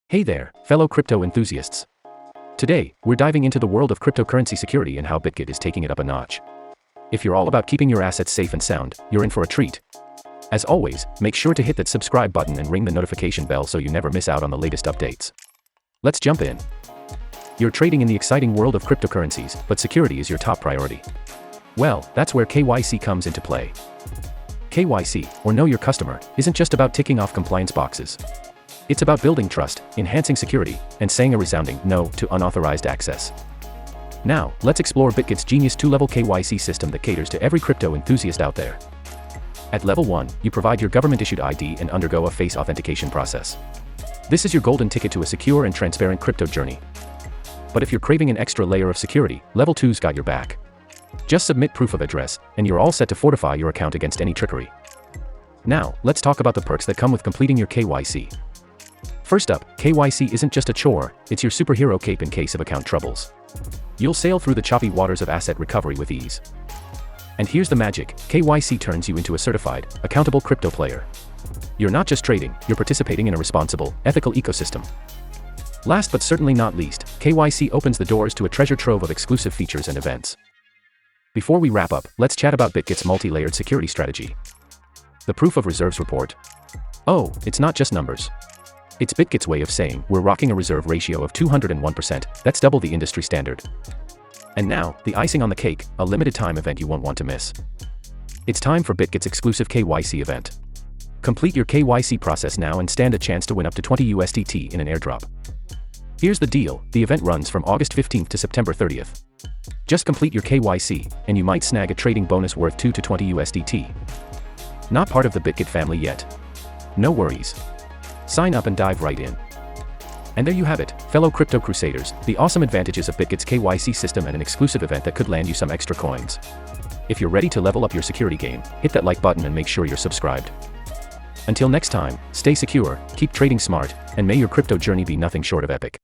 Hey there, fellow crypto enthusiasts. Today, we're diving into the world of cryptocurrency security and how Bitget is taking it up a notch. If you're all about keeping your assets safe and sound, you're in for a treat. As always, make sure to hit that subscribe button and ring the notification bell so you never miss out on the latest updates. Let's jump in. You're trading in the exciting world of cryptocurrencies, but security is your top priority. Well, that's where KYC comes into play. KYC, or Know Your Customer, isn't just about ticking off compliance boxes. It's about building trust, enhancing security, and saying a resounding no to unauthorized access. Now, let's explore Bitget's genius 2-level KYC system that caters to every crypto enthusiast out there. At level 1, you provide your government-issued ID and undergo a face authentication process. This is your golden ticket to a secure and transparent crypto journey. But if you're craving an extra layer of security, level 2's got your back. Just submit proof of address, and you're all set to fortify your account against any trickery. Now, let's talk about the perks that come with completing your KYC. First up, KYC isn't just a chore, it's your superhero cape in case of account troubles. You'll sail through the choppy waters of asset recovery with ease. And here's the magic, KYC turns you into a certified, accountable crypto player. You're not just trading, you're participating in a responsible, ethical ecosystem. Last but certainly not least, KYC opens the doors to a treasure trove of exclusive features and events. Before we wrap up, let's chat about Bitget's multi-layered security strategy. The Proof of Reserves report. Oh, it's not just numbers. It's Bitget's way of saying, we're rocking a reserve ratio of 201%, that's double the industry standard. And now, the icing on the cake, a limited time event you won't want to miss. It's time for Bitget's exclusive KYC event. Complete your KYC process now and stand a chance to win up to 20 USDT in an airdrop. Here's the deal, the event runs from August 15th to September 30th. Just complete your KYC, and you might snag a trading bonus worth 2 to 20 USDT. Not part of the Bitget family yet? No worries. Sign up and dive right in. And there you have it, fellow crypto crusaders, the awesome advantages of Bitget's KYC system and an exclusive event that could land you some extra coins. If you're ready to level up your security game, hit that like button and make sure you're subscribed. Until next time, stay secure, keep trading smart, and may your crypto journey be nothing short of epic.